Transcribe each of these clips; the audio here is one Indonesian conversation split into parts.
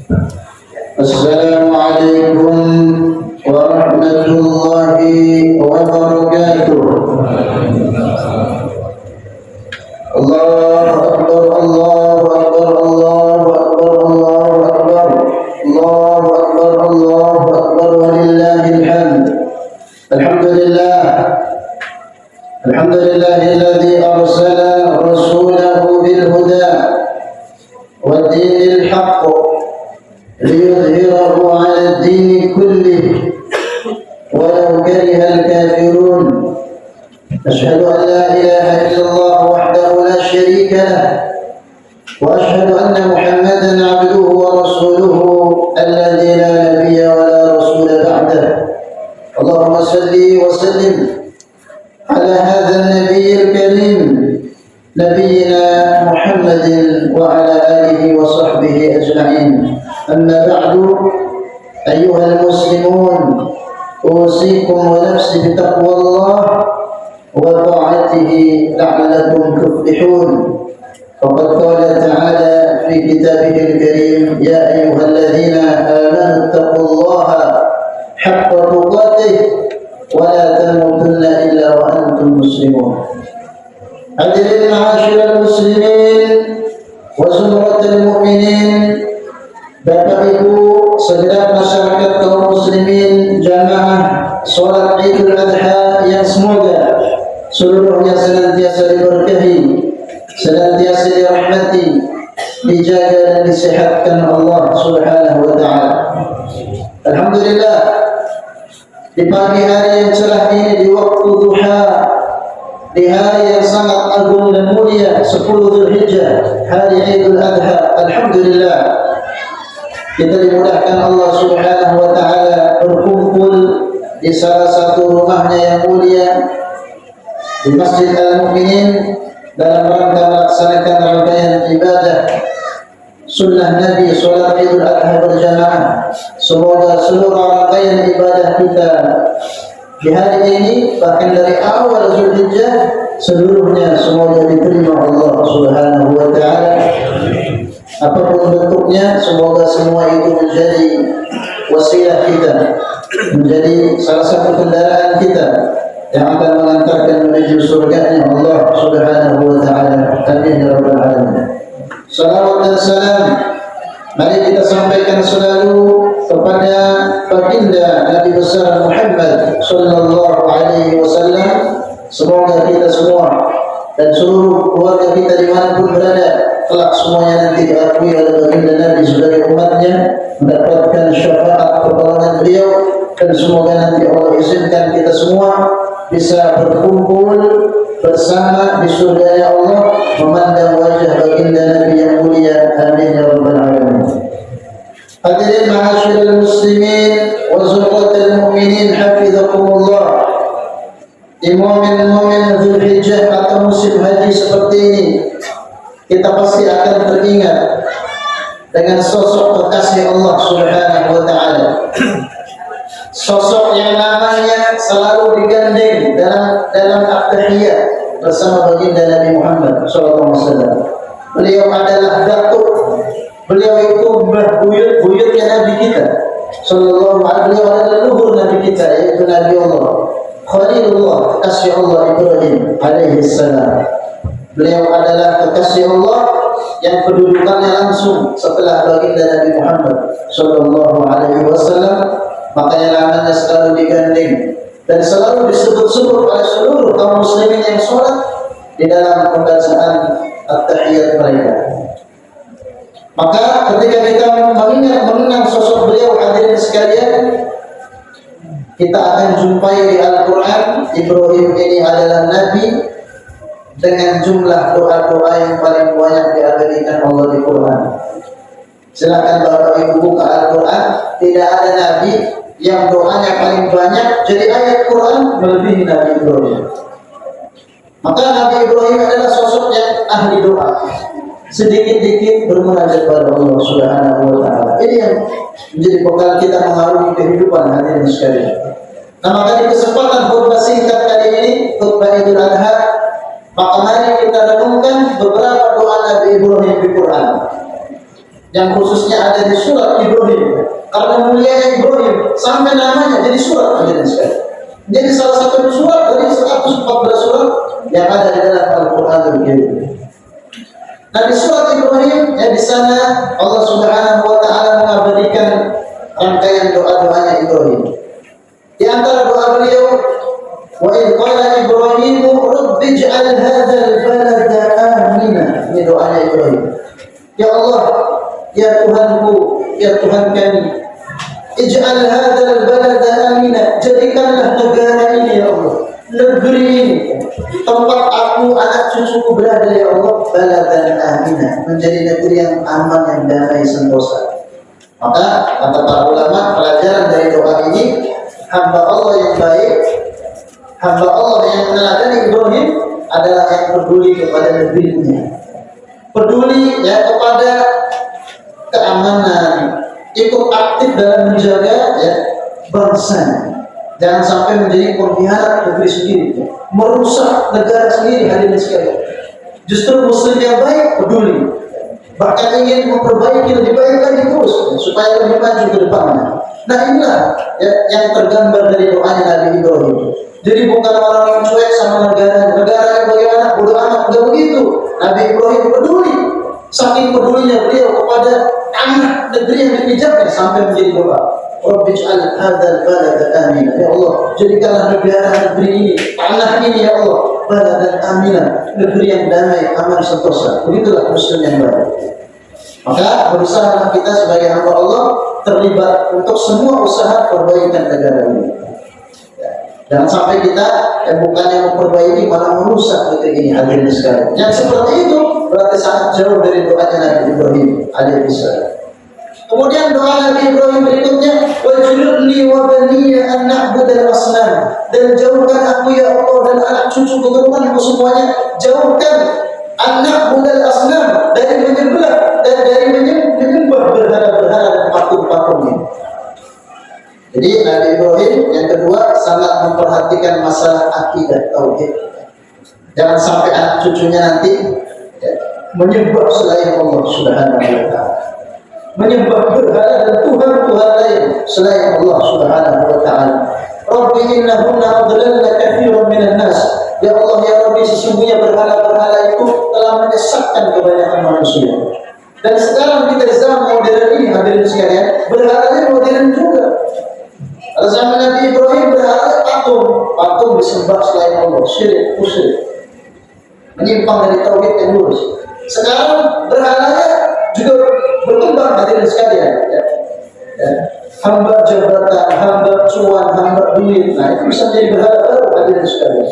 Assalamualaikum warahmatullahi wabarakatuh. Allahu Akbar, Allahu Akbar, Allahu Akbar, Allahu Akbar, Allahu Akbar, Allahu Akbar, walillahil hamd. Alhamdulillah, alhamdulillahilladzi arsala rasulahu bil huda wa dinil haqq liyudhhirahu 'ala ad-din kullih walau karihal kafirun. Asyhadu an la ilaha illallah wahdahu la syarika lah wa asyhadu anna Muhammadan 'abduhu wa rasuluhu alladzi la nabiyya wa la rasula ba'dahu. Allahumma salli wa sallim ala hadzal nabiyyil karim nabiyyina Muhammadin wa ala alihi wa sahbihi ajma'in. Amma ba'du, ayyuhal muslimun, usikum wa nafsi bitaqwallah wa ta'atihi la'allakum tuflihun. Faqad qala ta'ala fi kitabihil karim, ya ayyuhalladzina amanu taqullaha haqqa tuqatih wa la tamutunna illa wa antum muslimun. Hadirin ma'asyiral muslimin wa zumratal mu'minin, Bapak Ibu segenap masyarakat kaum muslimin jamaah salat Idul Adha yang semoga seluruhnya senantiasa diberkahi, senantiasa dirahmati, dijaga dan disehatkan Allah Subhanahu wa taala. Alhamdulillah, di pagi hari yang cerah ini, di waktu duha, di hari yang sangat agung dan mulia 10 Dzulhijjah, hari Idul Adha, alhamdulillah kita dimudahkan Allah Subhanahu wa taala berkumpul di salah satu rumahnya yang mulia, di Masjid Al-Mu'minin, dalam rangka melaksanakan rangkaian ibadah sunnah Nabi salat Idul Adha berjamaah. Semoga seluruh rangkaian ibadah kita di hari ini, bahkan dari awal Dzulhijjah, seluruhnya semoga diterima Allah Subhanahu wa taala. Apapun bentuknya, semoga semua itu menjadi wasilah kita, menjadi salah satu kendaraan kita yang akan mengantarkan menuju surganya Allah Subhanahu wa taala. Amin ya rabbal alamin. Salawat dan salam mari kita sampaikan selalu kepada baginda Nabi besar Muhammad sallallahu alaihi wasallam. Semoga kita semua dan seluruh keluarga kita dimanapun berada, kelak semuanya nanti diakui oleh baginda Nabi sebagai umatnya, mendapatkan syafaat pertolongan beliau, dan semoga nanti Allah izinkan kita semua bisa berkumpul bersama di surganya Allah, memandang wajah baginda Nabi yang mulia. Amin ya rabbal alamin. Hadirin ma'asyiral muslimin wa zumratal mu'minin, hafizakumullah. Di momen-momen Dzulhijjah atau musim haji seperti ini, kita pasti akan teringat dengan sosok kekasih Allah Subhanahu wa taala. Sosok yang namanya selalu digandeng dalam at-tahiyat bersama baginda Nabi Muhammad sallallahu alaihi wasallam. Beliau adalah datuk, beliau itu buyutnya Nabi kita sallallahu alaihi wasallam. Beliau adalah leluhur Nabi kita, yaitu Nabi Allah Khalilullah, kekasih Allah Ibrahim alaihi salam. Beliau adalah kekasih Allah yang kedudukannya langsung setelah baginda Nabi Muhammad sallallahu alaihi wasallam. Makanya namanya selalu digandeng dan selalu disebut-sebut oleh seluruh kaum muslimin yang sholat di dalam pembacaan at-tahiyat mereka. Maka ketika kita mengenang sosok beliau, hadirin sekalian, kita akan jumpai di Al-Quran, Ibrahim ini adalah Nabi dengan jumlah doa-doa yang paling banyak diabadikan Allah di Quran. Silakan Bapak Ibu buka Al-Quran, tidak ada Nabi yang doanya paling banyak jadi ayat Quran melebihi Nabi Ibrahim. Maka Nabi Ibrahim adalah sosok yang ahli doa, sedikit-sedikit bermunajat kepada Allah Subhanahu wa taala. Ini yang menjadi bekal kita mengarungi kehidupan hadirin sekalian. Nah, maka di kesempatan khutbah singkat kali ini, khutbah Idul Adha, maka mari kita renungkan beberapa doa Nabi Ibrahim di Quran. yang khususnya ada di surat Ibrahim. Karena mulianya Ibrahim sampai namanya jadi surat hadirin sekalian. Jadi salah satu surat dari 114 surat yang ada di dalam Al-Qur'anul Karim. Nah, di surat Ibrahim ya, di sana Allah Subhanahu wa taala mengabadikan rangkaian doa-doanya Ibrahim. Di antara doa beliau, wa idh qala Ibrahim rabbi ij'al hadzal balada amina. Ini doanya Ibrahim. Ya Allah, ya Tuhanku, ya Tuhan kami, ij'al hadzal balada amina, jadikanlah negara ini ya Allah, negeri ini, tempat aku, anak cucuku berada ya Allah, baladan amina, menjadi negeri yang aman, yang damai, sentosa. Maka kata para ulama, pelajaran dari doa ini, hamba Allah yang baik, hamba Allah yang meneladani Ibrahim adalah yang peduli kepada negerinya, peduli ya kepada keamanan, ikut aktif dalam menjaga ya bangsa. Jangan sampai menjadi pengkhianat negeri sendiri, merusak negara sendiri hadirin sekalian. Justru muslim yang baik peduli, bahkan ingin memperbaiki lebih baik lagi terus supaya lebih maju ke depannya. Nah, inilah ya, yang tergambar dari doanya Nabi Ibrahim. Jadi bukan orang yang cuek sama negaranya bagaimana, bodoh amat, enggak begitu. Nabi Ibrahim peduli, saking pedulinya beliau kepada tanah negeri yang dipijaknya sampai menjadi doa, Rabbi ij'al hadzal balada amina. Ya Allah, jadikanlah negara negeri ini, tanah ini ya Allah, baladan amina, negeri yang damai, aman, sentosa. Begitulah muslim yang baik. Maka berusaha kita sebagai hamba Allah terlibat untuk semua usaha perbaikan negara ini. Jangan sampai kita bukannya memperbaiki malah merusak negeri ini hadirin sekalian. Yang seperti itu berarti sangat jauh dari doanya Nabi Ibrahim alaihissalam. Kemudian doa Nabi Ibrahim berikutnya, waj'alni wa baniya an na'budal asnam, dan jauhkan aku ya Allah dan anak cucu keturunanku semuanya, jauhkan an na'budal asnam, dari menyembah dan dari menyembah berhala-berhala dan patung-patung ini. Jadi Nabi Ibrahim yang kedua sangat memperhatikan masalah akidah tauhid. Jangan sampai anak cucunya nanti ya, menyembah selain Allah Subhanahu wa taala, menyembah berhala dan tuhan-tuhan lain selain Allah Subhanahu wa taala. Rabbi innahunna adlalna katsiran minan nas. Ya Allah ya Rabbi, sesungguhnya berhala-berhala itu telah menyesatkan kebanyakan manusia. Dan sekarang kita di zaman modern ini hadirin sekalian, berhalanya modern juga. Pada zaman Nabi Ibrahim berhala patung disembah selain Allah, syirik, musyrik, menyimpang dari tauhid yang lurus. Sekarang berhalanya juga berkembang hadirin sekalian. Ya. Hamba jabatan, hamba cuan, hamba duit, nah itu bisa menjadi berhala baru hadirin sekalian.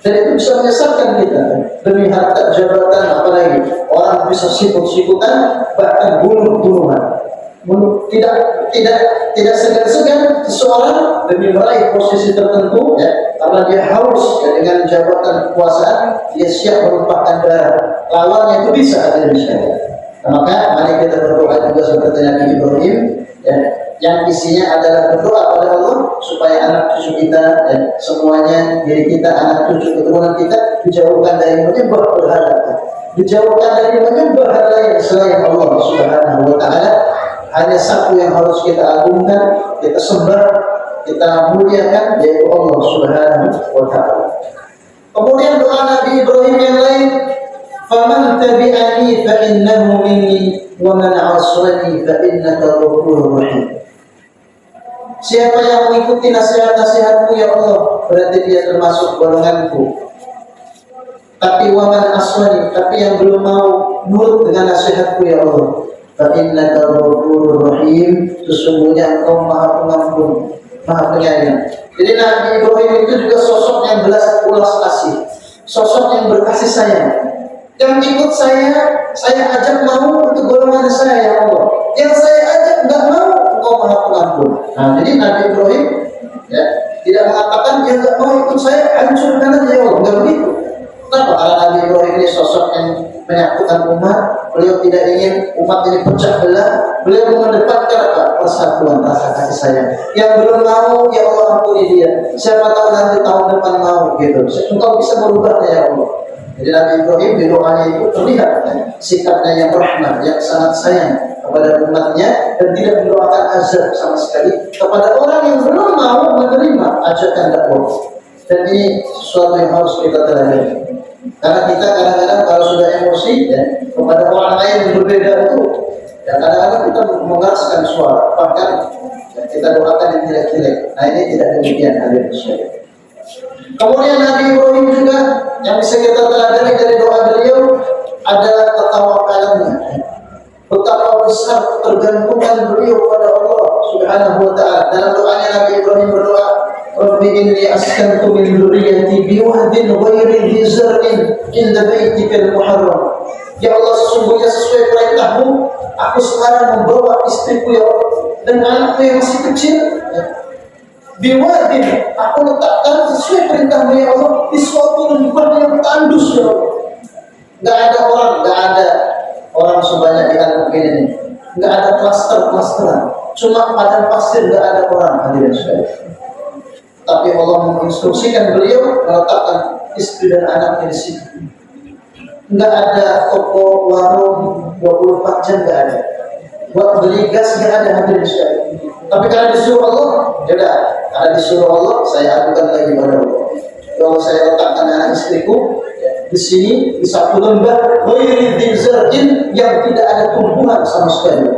Dan itu bisa menyesatkan kita demi harta jabatan, apalagi orang bisa sikut-sikutan, bahkan bunuh-bunuhan. Tidak segan-segan seseorang demi meraih posisi tertentu ya, karena dia haus ya, dengan jabatan kekuasaan, dia siap menumpahkan darah lawannya, itu bisa ada di sana. Nah, maka mari kita berdoa juga seperti Nabi Ibrahim ya, yang isinya adalah berdoa pada Allah supaya anak cucu kita dan semuanya, diri kita, anak cucu keturunan kita dijauhkan dari menyembah berhala, dijauhkan dari menyembah hal lain selain Allah Subhanahu wa taala. Hanya satu yang harus kita agungkan, kita sembah, kita muliakan, yaitu Allah Subhanahu wa taala. Kemudian doa Nabi Ibrahim yang lain, faman tabi'ani fa innahu minni wa man 'asani fa innaka ghafurur rahim. Siapa yang mengikuti nasihat-nasihatku ya Allah, berarti dia termasuk golonganku. Tapi wa man 'asani, tapi yang belum mau nurut dengan nasihatku ya Allah, fa innaka ghafurur rahim, sesungguhnya Engkau Maha Pengampun, Maha Penyayang. Jadi Nabi Ibrahim itu juga sosok yang belas kasih, sosok yang berkasih sayang. Yang ikut saya ajak mau untuk golongan saya ya Allah. Yang saya ajak enggak mau, Engkau Maha Pengampun. Nah, jadi Nabi Ibrahim ya tidak mengatakan dia enggak mau ikut saya, hancurkan aja ya Allah, enggak begitu. Kenapa? Karena Nabi Ibrahim ini sosok yang menyatukan umat. Beliau tidak ingin umat ini pecah belah. Beliau mengedepankan apa? Persatuan, rasa kasih sayang. Yang belum mau, ya Allah ampuni dia. Siapa tahu nanti tahun depan mau gitu. Engkau bisa merubahnya ya Allah. Jadi Nabi Ibrahim di doanya itu terlihat ya, sikapnya yang rahmat, yang sangat sayang kepada umatnya dan tidak mendoakan azab sama sekali kepada orang yang belum mau menerima ajakan dakwah. Dan ini sesuatu yang harus kita teladahi. Karena kita kadang-kadang kalau sudah emosi ya, kepada orang lain yang berbeda itu, ya kadang-kadang kita mengeraskan suara, bahkan ya, kita doakan yang jelek-jelek. Nah ini tidak demikian hadirin sekalian. Kemudian Nabi Ibrahim juga yang bisa kita teladani dari doa beliau adalah ketawakalannya. Betapa besar ketergantungan beliau pada Allah Subhanahu wa taala. Dalam doanya Nabi Ibrahim berdoa, "Rabbi inni askantu min dzurriyyati biwadin ghairi dzi zar'in 'inda baitikal muharram." Ya Allah, sesungguhnya sesuai perintahmu, aku sekarang membawa istriku ya Allah dan anakku yang masih kecil. Biwadin, aku letakkan sesuai perintahmu ya Allah di suatu lembah yang tandus ya Allah. Gak ada orang sebanyak di alam ini. Gak ada klaster-klasteran. Cuma padang pasir gak ada orang hadirin sekalian. Tapi Allah menginstruksikan beliau meletakkan istri dan anaknya di situ. Gak ada toko warung 24 jam gak ada. Buat beli gas gak ada hadirin sekalian. Tapi kalau disuruh Allah, ya udah. Kalau disuruh Allah, saya adukan lagi pada Allah. Ya Allah, saya letakkan anak istriku di sini di satu lembah ghairi dzi zar'in yang tidak ada tumbuhan sama sekali.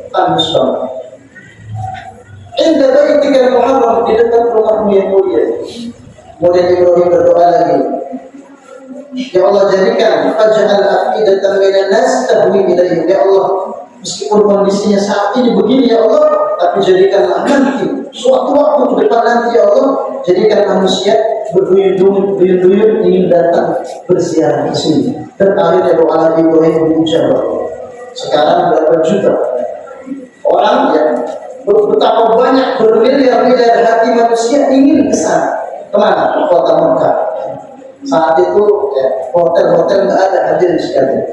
Tandus banget. Inda baitikal muharram, di dekat rumahmu yang mulia. Kemudian Ibrahim berdoa lagi. Ya Allah, jadikan faj'al afidatan minan nas tahwi ilaihim. Ya Allah, meskipun kondisinya saat ini begini ya Allah, tapi jadikanlah nanti suatu waktu ke depan nanti ya Allah, jadikan manusia berduyun-duyun ingin datang berziarah di sini. Dan akhirnya doa Nabi Ibrahim diijabah. Sekarang berapa juta orang yang betapa banyak bermiliar-miliar hati manusia ingin ke sana. Kemana? Ke kota Mekah. Saat itu ya, hotel-hotel nggak ada hadirin sekalian.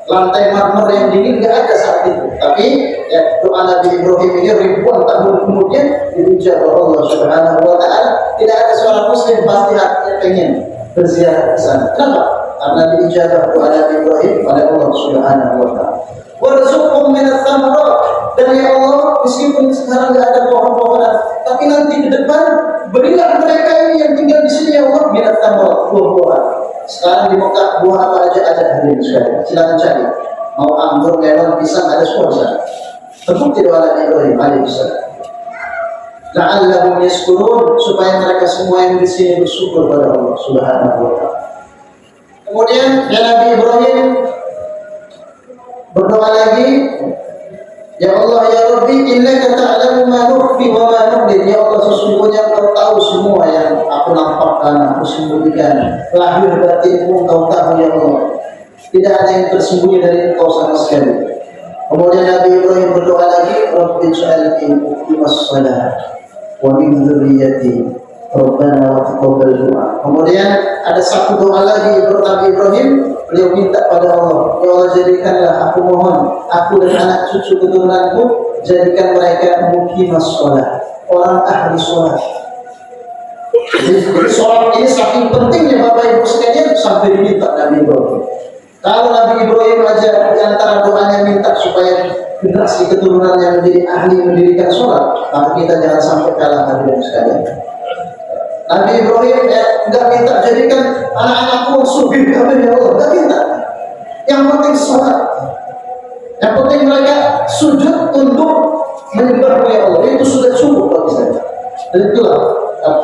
Lantai marmer yang dingin nggak ada saat itu. Tapi ya, doa Nabi Ibrahim ini ribuan tahun kemudian diucap oleh Allah Subhanahu wa taala. Tidak ada seorang muslim pasti hatinya pengen berziarah ke sana. Kenapa? Karena diijabah doa Nabi Ibrahim oleh Allah Subhanahu wa taala. Warzuqhum minats tsamarat, dan ya Allah, meskipun sekarang nggak ada pohon-pohonan, tapi nanti ke depan berilah mereka ini yang tinggal di sini ya Allah minats tsamarat, buah-buahan. Sekarang di Mekah buah apa aja ada hadirin sekalian. Silakan cari. Mau anggur, melon, pisang ada semua sana. Terbukti doa Nabi Ibrahim alaihissalam. La'allahum yashkurun, supaya mereka semua yang di sini bersyukur pada Allah Subhanahu wa taala. Kemudian ya Nabi Ibrahim berdoa lagi, ya Allah ya Rabbi innaka ta'lamu ma nukhfi wa ma nu'lin. Ya Allah, sesungguhnya Engkau tahu semua yang aku nampakkan, aku sembunyikan. Lahir batinku Engkau tahu ya Allah. Tidak ada yang tersembunyi dari Engkau sama sekali. Kemudian Nabi Ibrahim berdoa lagi, Rabbi ij'alni muqimas shalah wa min dzurriyyati Rabbana wa taqabbal du'a. Kemudian ada satu doa lagi Nabi Ibrahim, beliau minta pada Allah, ya Allah jadikanlah aku mohon, aku dan anak cucu keturunanku, jadikan mereka muqimas shalah, orang ahli sholat. Jadi sholat ini saking pentingnya Bapak Ibu sekalian sampai diminta Nabi Ibrahim. Kalau Nabi Ibrahim aja di antara doanya minta supaya generasi keturunannya menjadi ahli mendirikan sholat, maka kita jangan sampai kalah hadirin sekalian. Nabi Ibrahim enggak minta jadikan anak-anakku sugih kabeh ya Allah, enggak minta. Yang penting sholat. Yang penting mereka sujud tunduk menyembah ya Allah, itu sudah cukup bagi saya. Dan itulah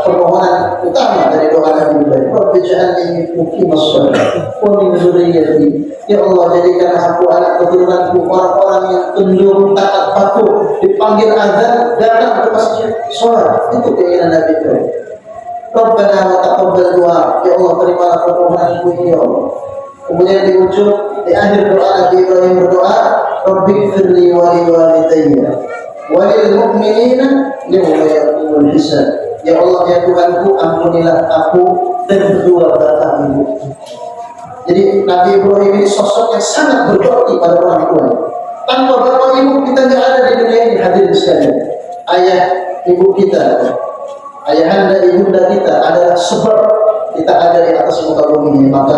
permohonan utama dari doa Nabi Ibrahim. Rabbi ij'alni muqimas shalah wa min dzurriyyati. Ya Allah, jadikan aku anak keturunanku orang-orang yang tunduk taat patuh, dipanggil azan datang ke masjid sholat. Itu keinginan Nabi Ibrahim. Rabbana wa taqabbal du'a. Ya Allah, terimalah permohonanku ini ya Allah. Kemudian di ujung di akhir doa Nabi Ibrahim berdoa, Rabbighfirli wa li walidayya wa lil mu'minina yawma yaqumul hisab. Ya Allah ya Tuhanku, ampunilah aku dan kedua bapak ibu. Jadi Nabi Ibrahim ini sosok yang sangat berbakti pada orang tua. Tanpa bapak ibu kita tidak ada di dunia ini hadirin sekalian. Ayah ibu kita, ayahanda ibunda kita adalah sebab kita ada di atas muka bumi ini. Maka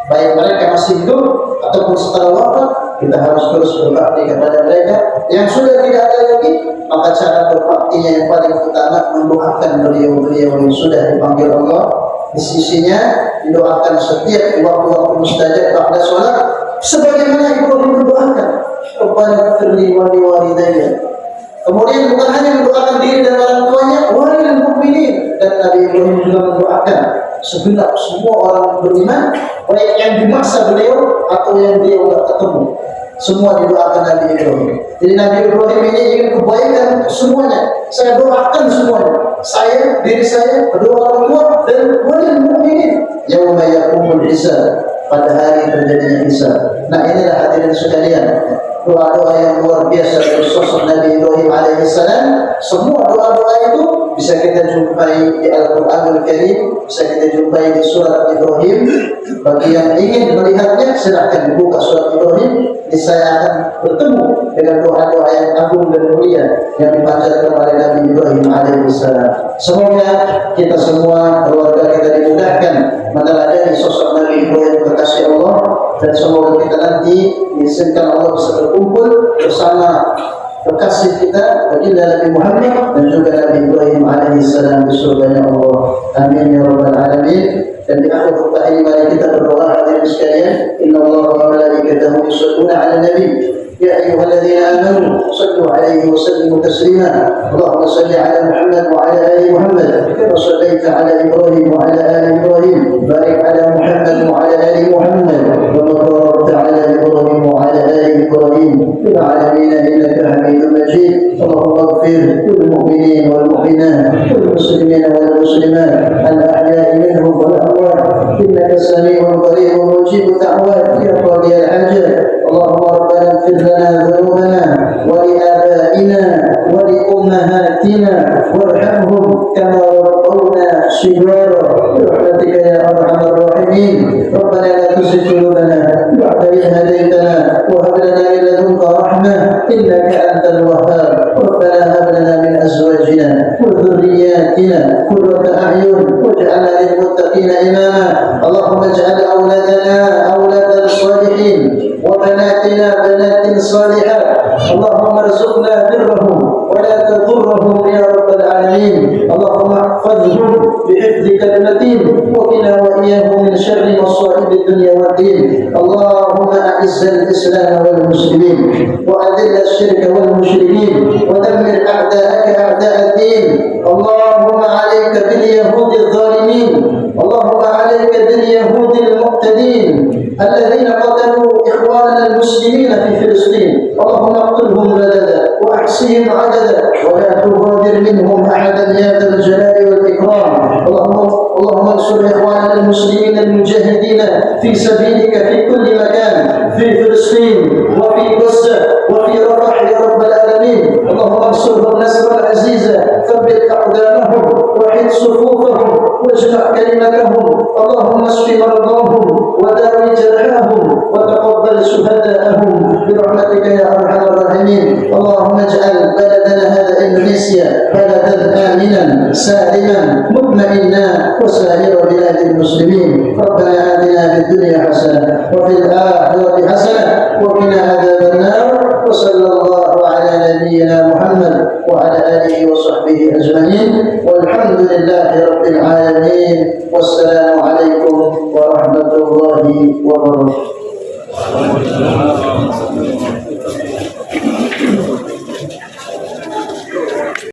baik mereka masih hidup ataupun setelah wafat, kita harus terus berbakti kepada mereka. Yang sudah tidak ada lagi, maka cara berbaktinya yang paling utama mendoakan beliau-beliau yang sudah dipanggil Allah di sisinya, didoakan setiap waktu-waktu mustajab pada sholat, sebagaimana Ibrahim mendoakan Rabbana firli wali walidayya. Kemudian bukan hanya mendoakan diri dan orang tuanya, walil mukminin, dan Nabi Ibrahim juga mendoakan segenap semua orang beriman, baik yang di masa beliau atau yang beliau tidak ketemu. Semua didoakan Nabi Ibrahim. Jadi Nabi Ibrahim ini ingin kebaikan untuk semuanya. Saya doakan semuanya. Saya, diri saya, kedua orang tua, dan walil mukminin. Yauma yaqumul hisab, pada hari terjadinya hisab. Nah, inilah hadirin sekalian, doa-doa yang luar biasa dari sosok Nabi Ibrahim alaihissalam. Semua doa-doa itu bisa kita jumpai di Al-Quranul Karim, bisa kita jumpai di surat Ibrahim. Bagi yang ingin melihatnya, silahkan buka surat Ibrahim. Saya akan bertemu dengan doa-doa yang agung dan mulia yang dipanjatkan oleh Nabi Ibrahim alaihissalam. Semoga kita semua, keluarga kita dimudahkan meneladani sosok Nabi Ibrahim kekasih Allah, dan semoga kita nanti diizinkan Allah bisa berkumpul bersama kekasih kita baginda Nabi Muhammad dan juga Nabi Ibrahim alaihissalam di surganya Allah. Amin ya rabbal alamin. Dan di akhir khutbah ini mari kita berdoa hadirin sekalian. Innallaha wa malaikatahu yusholluna 'alan nabi. Ya ayyuhalladzina amanu shallu 'alaihi wa sallimu taslima. Allahumma shalli 'ala Muhammad wa 'ala ali Muhammad kama shallaita 'ala Ibrahim wa 'ala ali Ibrahim. Barik 'ala Muhammad wa 'ala ali Muhammad kama barakta 'ala Ibrahim wa 'ala ali Ibrahim fil 'alamin innaka Hamidum Majid. Allahumma ighfir lil mu'minin wal mu'minat wal muslimin wal muslimat al ahya'i minhum wal amwat innaka sami'un qaribun mujibud da'wat ya qadiyal hajat. Allahumma rabbana ighfir lana dhunubana wa li abaina wa li ummahatina warhamhum kama rabbawna shighara bi rahmatika ya arhamar rahimin. Rabbana la tuzigh qulubana ba'da idh hadaytana wa hab lana min ladunka rahmah innaka antal wahhab. Rabbana hab lana min azwajina wa dhurriyyatina qurrata a'yun waj'alna lil muttaqina imama. Allahumma ij'al awladana awladan salihin wa banatina banatin salihat. Allahumma arzuqna birrahum wa la tadurrahum ya rabbal alamin. Allahumma ihfazhum bihifdhika al-matin wa qina wa iyyahum min sharri masa'ib ad-dunya wad-din. Allahumma a'izzal islam wal muslimin wa adhill ash-shirka wal mushrikin wa dammir a'da'aka a'da' ad-din. Allahumma 'alayka bil yahudi adh-dhalimin. Allahumma 'alayka bil yahudi al-mu'tadin الذين قتلوا إخواننا المسلمين في فلسطين. اللهم اقتلهم بددا وأحصهم عددا ولا تغادر منهم أحدا يا ذا الجلال والإكرام. اللهم انصر إخواننا المسلمين المجاهدين في سبيلك في كل مكان، في فلسطين وفي غزة وفي رفح يا رب العالمين. اللهم انصرهم نصرا عزيزا، ثبت أقدامهم وحد صفوفهم واجمع كلمتهم. اللهم اشف مرضاهم وداوي جرحاهم وتقبل شهداءهم برحمتك يا ارحم الراحمين. اللهم اجعل بلدنا هذا اندونيسيا بلدا امنا سالما مطمئنا وسائر بلاد المسلمين. ربنا اتنا في الدنيا حسنه وفي الاخره حسنه وقنا عذاب النار. وصلى الله على نبينا محمد وعلى اله وصحبه اجمعين والحمد لله رب العالمين. والسلام عليكم ورحمه الله وبركاته.